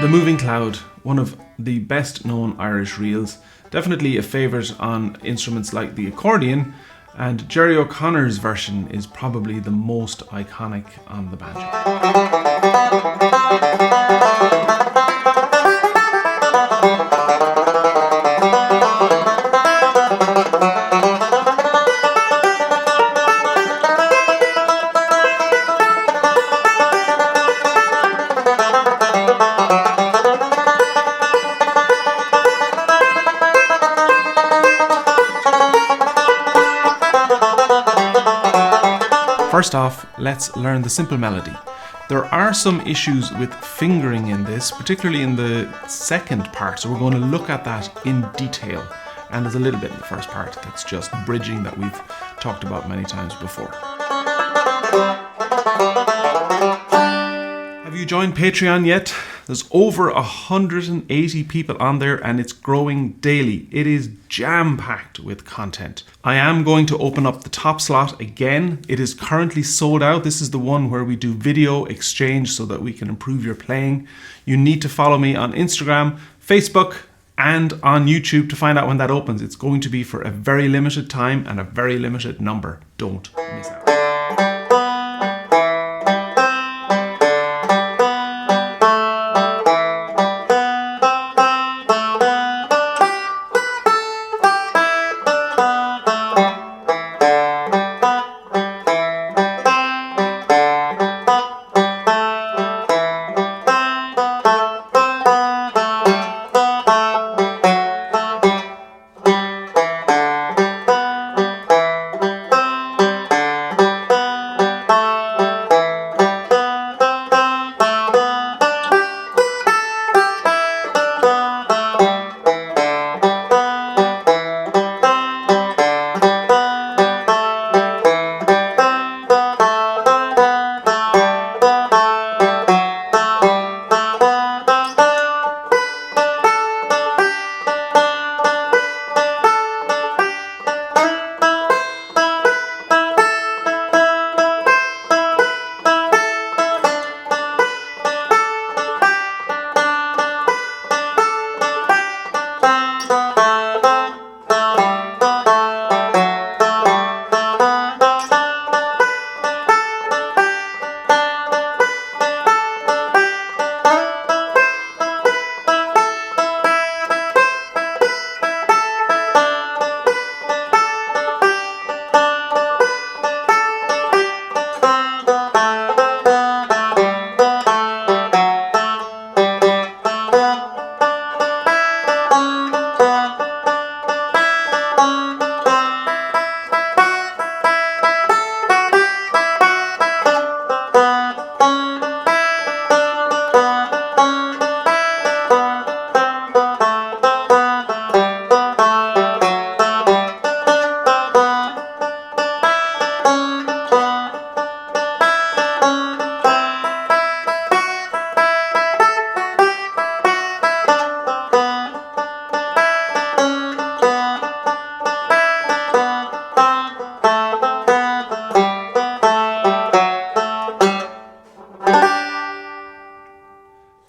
The Moving Cloud, one of the best known Irish reels, definitely a favourite on instruments like the accordion, and Gerry O'Connor's version is probably the most iconic on the banjo. First off, let's learn the simple melody. There are some issues with fingering in this, particularly in the second part, so we're going to look at that in detail. And there's a little bit in the first part that's just bridging that we've talked about many times before. Have you joined Patreon yet? There's over 180 people on there and it's growing daily. It is jam-packed with content. I am going to open up the top slot again. It is currently sold out. This is the one where we do video exchange so that we can improve your playing. You need to follow me on Instagram, Facebook, and on YouTube to find out when that opens. It's going to be for a very limited time and a very limited number. Don't miss out.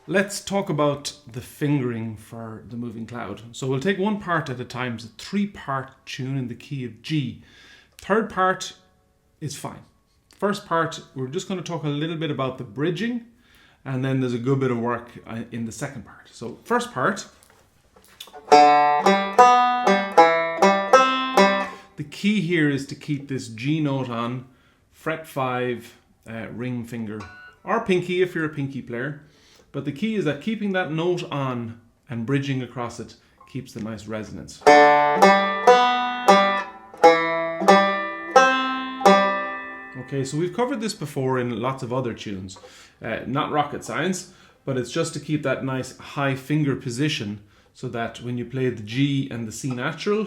Let's talk about the fingering for the Moving Cloud. So we'll take one part at a time. It's a 3-part tune in the key of G. Third part is fine. First part, we're just going to talk a little bit about the bridging, and then there's a good bit of work in the second part. So first part, the key here is to keep this G note on, fret 5, ring finger, or pinky if you're a pinky player. But the key is that keeping that note on and bridging across it keeps the nice resonance. Okay, so we've covered this before in lots of other tunes. Not rocket science, but it's just to keep that nice high finger position so that when you play the G and the C natural,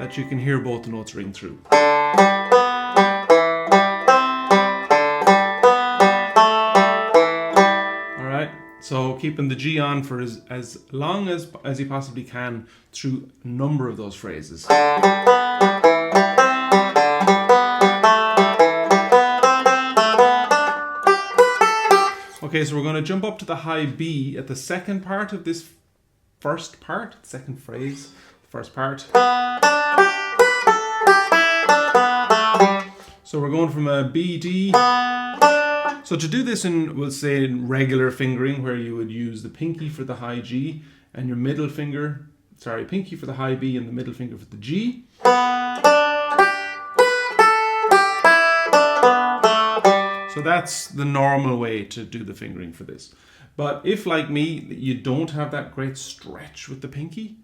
that you can hear both the notes ring through. So keeping the G on for as long as you possibly can through a number of those phrases. Okay, so we're going to jump up to the high B at the second part of this first part, second phrase, first part. So we're going from a B, D. So to do this in, we'll say, in regular fingering, where you would use the pinky for the high G and your middle finger, sorry, pinky for the high B and the middle finger for the G. So that's the normal way to do the fingering for this. But if, like me, you don't have that great stretch with the pinky,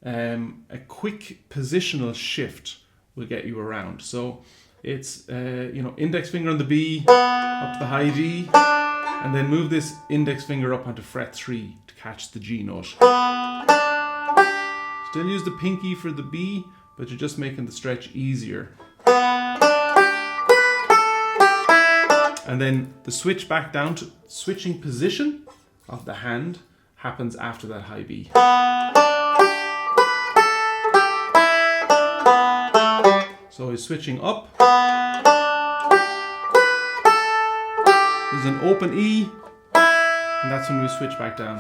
a quick positional shift will get you around. So it's, index finger on the B, up to the high D, and then move this index finger up onto fret 3 to catch the G note. Still use the pinky for the B, but you're just making the stretch easier. And then the switch back down to switching position of the hand happens after that high B. So he's switching up. There's an open E, and that's when we switch back down.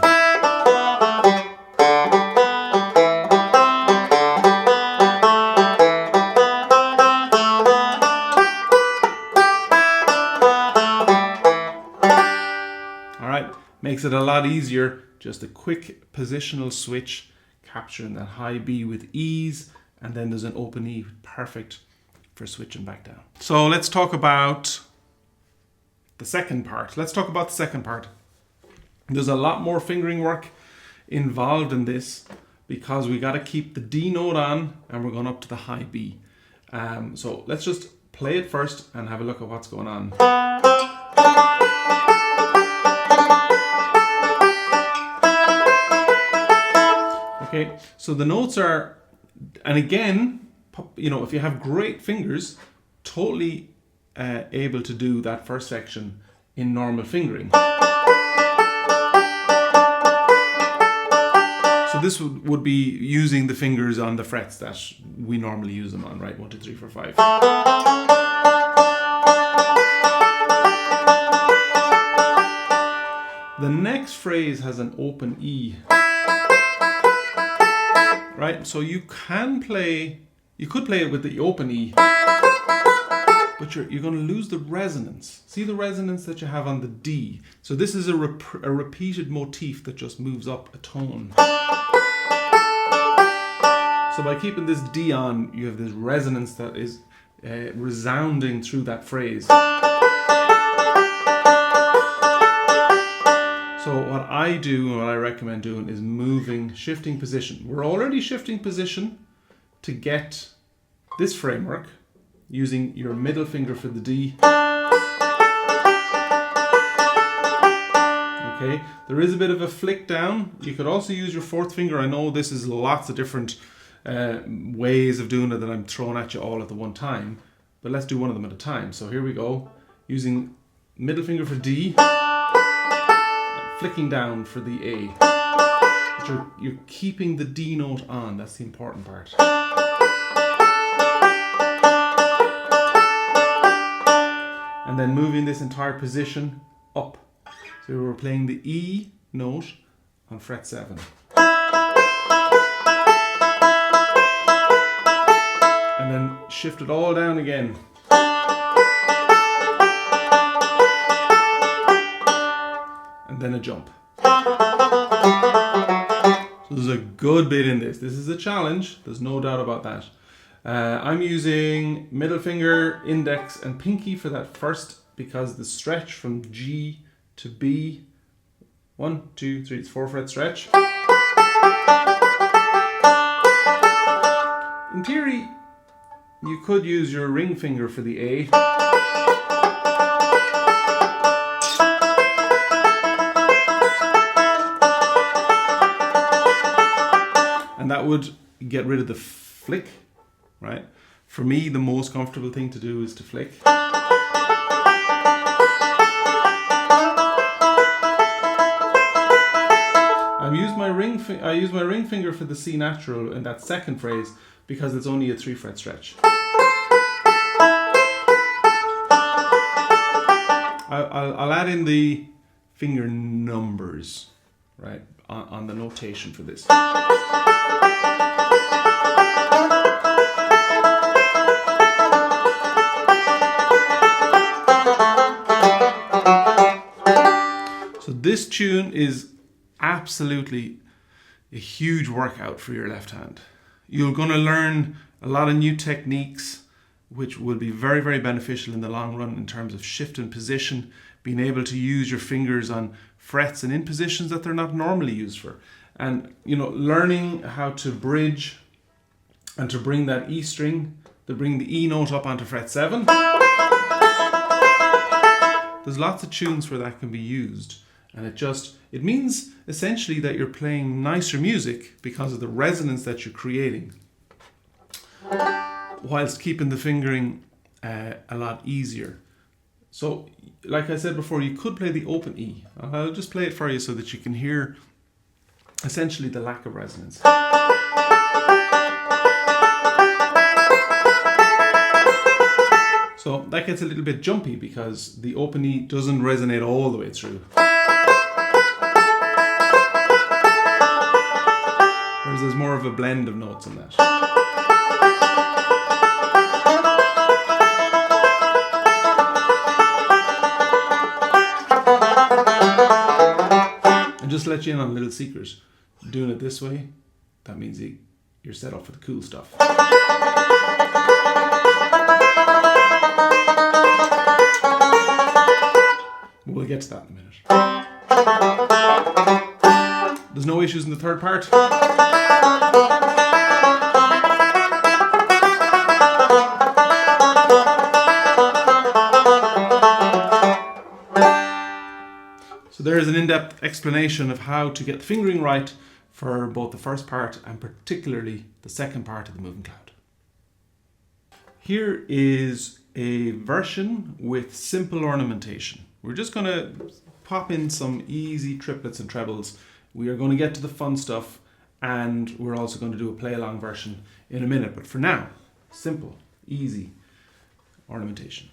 Makes it a lot easier, just a quick positional switch, capturing that high B with ease, and then there's an open E, perfect for switching back down. So let's talk about the second part. There's a lot more fingering work involved in this because we got to keep the D note on and we're going up to the high B. So let's just play it first and have a look at what's going on. Okay, so the notes are, and again, if you have great fingers, totally able to do that first section in normal fingering. So this would be using the fingers on the frets that we normally use them on, right? 1, 2, 3, 4, 5. The next phrase has an open E. Right, so you could play it with the open E, but you're going to lose the resonance. See the resonance that you have on the D? So this is a repeated motif that just moves up a tone. So by keeping this D on, you have this resonance that is resounding through that phrase. So what I do and what I recommend doing is shifting position. We're already shifting position to get this framework using your middle finger for the D. Okay, there is a bit of a flick down. You could also use your fourth finger. I know this is lots of different ways of doing it that I'm throwing at you all at the one time, but let's do one of them at a time. So here we go, using middle finger for D. Flicking down for the A. But you're keeping the D note on, that's the important part. And then moving this entire position up. So we're playing the E note on fret 7. And then shift it all down again. And then a jump. So there's a good bit in this. This is a challenge, there's no doubt about that. I'm using middle finger, index and pinky for that first because the stretch from G to B, 1, 2, 3, it's 4 fret stretch. In theory, you could use your ring finger for the A. And that would get rid of the flick, right? For me, the most comfortable thing to do is to flick. I use my ring finger for the C natural in that second phrase because it's only a 3 fret stretch. I'll add in the finger numbers, right, on the notation for this. So this tune is absolutely a huge workout for your left hand. You're going to learn a lot of new techniques which will be very, very beneficial in the long run in terms of shift and position, being able to use your fingers on frets and in positions that they're not normally used for. And, learning how to bridge and to bring that E string, to bring the E note up onto fret 7. There's lots of tunes where that can be used. And it means essentially that you're playing nicer music because of the resonance that you're creating, whilst keeping the fingering a lot easier. So, like I said before, you could play the open E. I'll just play it for you so that you can hear essentially the lack of resonance. So that gets a little bit jumpy because the open E doesn't resonate all the way through. Whereas there's more of a blend of notes in that. And just to let you in on a little secret, doing it this way, that means you're set up for the cool stuff. We'll get to that in a minute. There's no issues in the third part. So there is an in-depth explanation of how to get the fingering right for both the first part and particularly the second part of the moving cloud. Here is a version with simple ornamentation. We're just going to pop in some easy triplets and trebles. We are going to get to the fun stuff, and we're also going to do a play-along version in a minute. But for now, simple, easy ornamentation.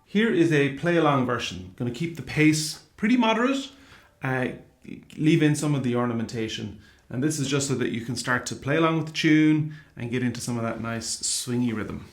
Here is a play-along version. Going to keep the pace pretty moderate, leave in some of the ornamentation, and this is just so that you can start to play along with the tune and get into some of that nice swingy rhythm.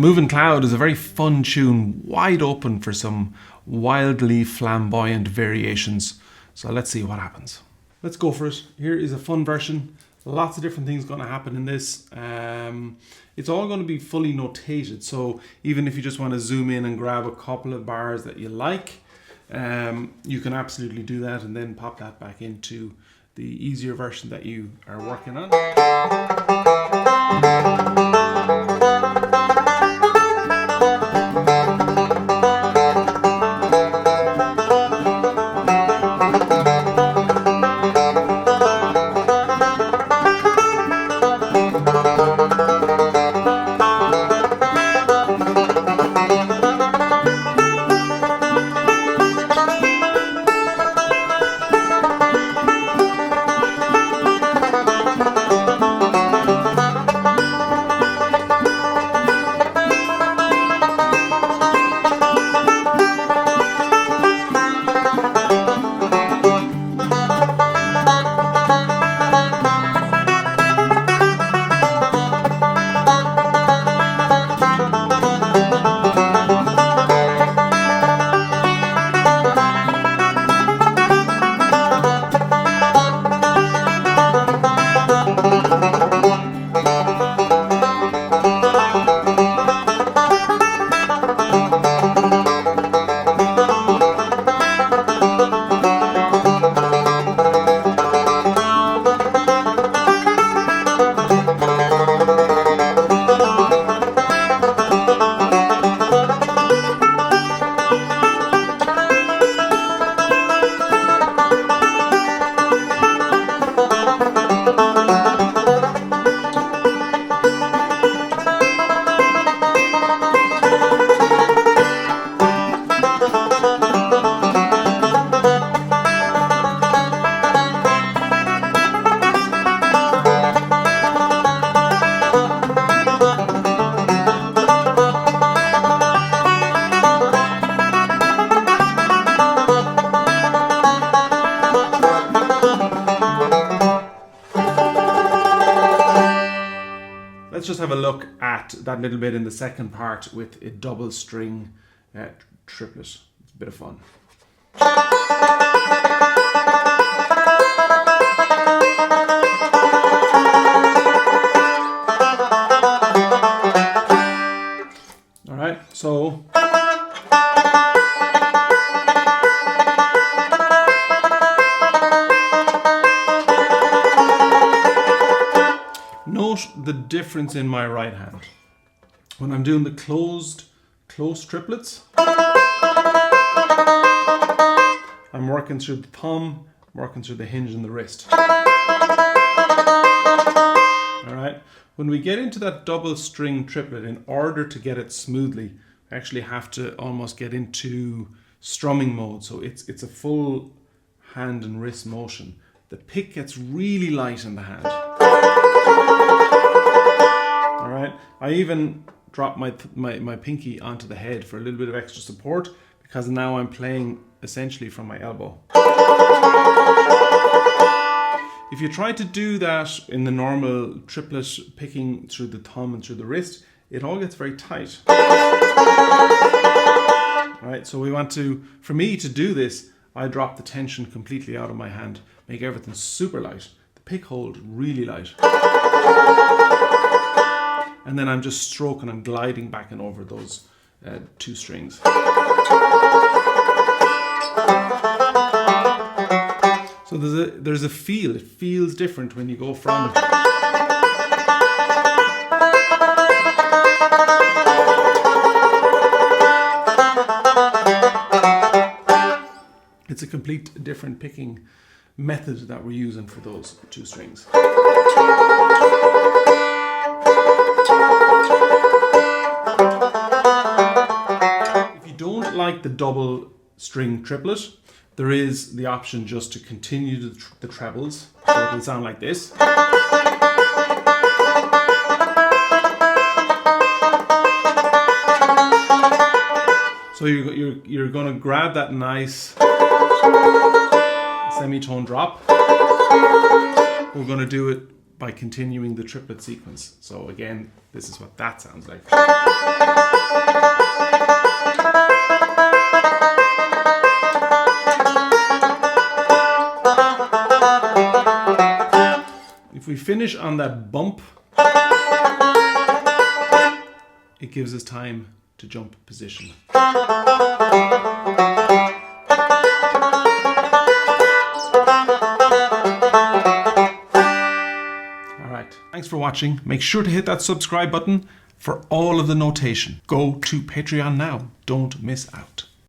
Moving Cloud is a very fun tune, wide open for some wildly flamboyant variations. So let's see what happens. Let's go for it. Here is a fun version. Lots of different things going to happen in this. It's all going to be fully notated. So even if you just want to zoom in and grab a couple of bars that you like, you can absolutely do that and then pop that back into the easier version that you are working on. Let's just have a look at that little bit in the second part with a double string triplet. It's a bit of fun. All right, so note the difference in my right hand. When I'm doing the close triplets, I'm working through the thumb, working through the hinge and the wrist. All right. When we get into that double string triplet, in order to get it smoothly, I actually have to almost get into strumming mode. So it's a full hand and wrist motion. The pick gets really light in the hand. All right. I even drop my pinky onto the head for a little bit of extra support, because now I'm playing essentially from my elbow. If you try to do that in the normal triplet picking through the thumb and through the wrist, it all gets very tight. All right, so we want to, for me to do this, I drop the tension completely out of my hand, make everything super light, the pick hold really light. And then I'm just stroking and gliding back and over those two strings. So there's a feel. It feels different when you go from it. It's a complete different picking method that we're using for those two strings. If you don't like the double string triplet, there is the option just to continue the trebles, so it'll sound like this. So you're going to grab that nice semitone drop. We're going to do it by continuing the triplet sequence. So again, this is what that sounds like. If we finish on that bump, it gives us time to jump position. Alright, thanks for watching. Make sure to hit that subscribe button for all of the notation. Go to Patreon now. Don't miss out.